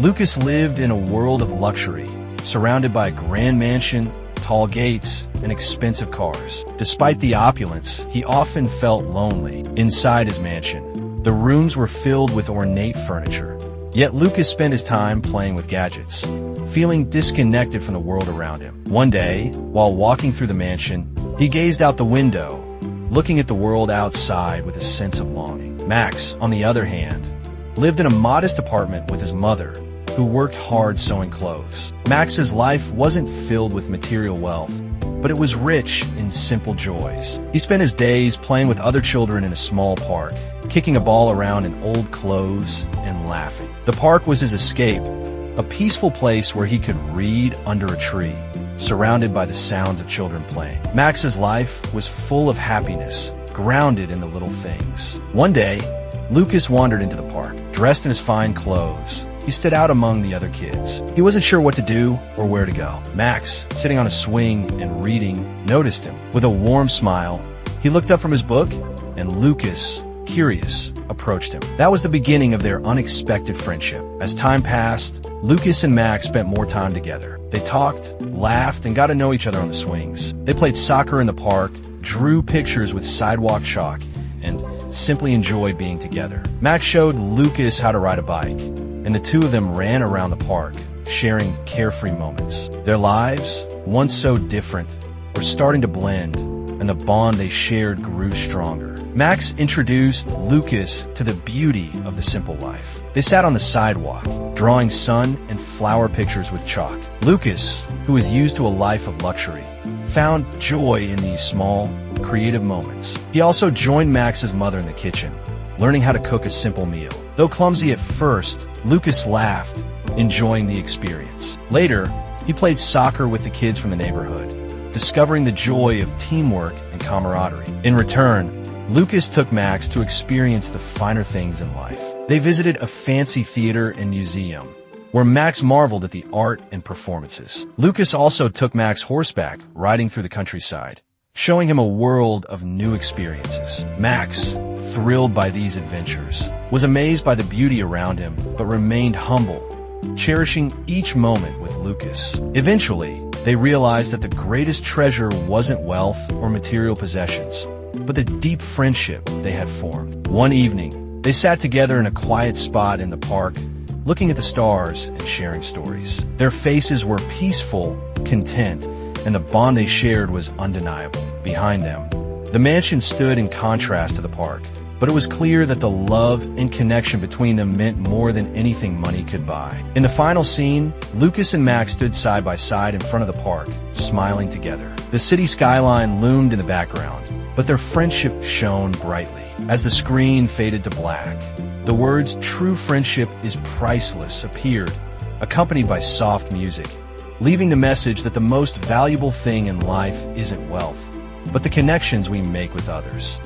Lucas lived in a world of luxury, surrounded by a grand mansion, tall gates, and expensive cars. Despite the opulence, he often felt lonely. Inside his mansion, the rooms were filled with ornate furniture. Yet Lucas spent his time playing with gadgets, feeling disconnected from the world around him. One day, while walking through the mansion, he gazed out the window, looking at the world outside with a sense of longing. Max, on the other hand, lived in a modest apartment with his mother, who worked hard sewing clothes. Max's life wasn't filled with material wealth, but it was rich in simple joys. He spent his days playing with other children in a small park, kicking a ball around in old clothes and laughing. The park was his escape, a peaceful place where he could read under a tree, surrounded by the sounds of children playing. Max's life was full of happiness, grounded in the little things. One day, Lucas wandered into the park, dressed in his fine clothes. He stood out among the other kids. He wasn't sure what to do or where to go. Max, sitting on a swing and reading, noticed him. With a warm smile, he looked up from his book, and Lucas, curious, approached him. That was the beginning of their unexpected friendship. As time passed, Lucas and Max spent more time together. They talked, laughed, and got to know each other on the swings. They played soccer in the park, drew pictures with sidewalk chalk, and simply enjoyed being together. Max showed Lucas how to ride a bike, and the two of them ran around the park, sharing carefree moments. Their lives, once so different, were starting to blend, and the bond they shared grew stronger. Max introduced Lucas to the beauty of the simple life. They sat on the sidewalk, drawing sun and flower pictures with chalk. Lucas, who was used to a life of luxury, found joy in these small, creative moments. He also joined Max's mother in the kitchen, learning how to cook a simple meal. Though clumsy at first, Lucas laughed, enjoying the experience. Later, he played soccer with the kids from the neighborhood, discovering the joy of teamwork and camaraderie. In return, Lucas took Max to experience the finer things in life. They visited a fancy theater and museum, where Max marveled at the art and performances. Lucas also took Max horseback, riding through the countryside, showing him a world of new experiences. Max, thrilled by these adventures, was amazed by the beauty around him, but remained humble, cherishing each moment with Lucas. Eventually, they realized that the greatest treasure wasn't wealth or material possessions, but the deep friendship they had formed. One evening, they sat together in a quiet spot in the park, looking at the stars and sharing stories. Their faces were peaceful, content, and the bond they shared was undeniable. Behind them, the mansion stood in contrast to the park, but it was clear that the love and connection between them meant more than anything money could buy. In the final scene, Lucas and Max stood side by side in front of the park, smiling together. The city skyline loomed in the background, but their friendship shone brightly. As the screen faded to black, the words "True friendship is priceless" appeared, accompanied by soft music, leaving the message that the most valuable thing in life isn't wealth, but the connections we make with others.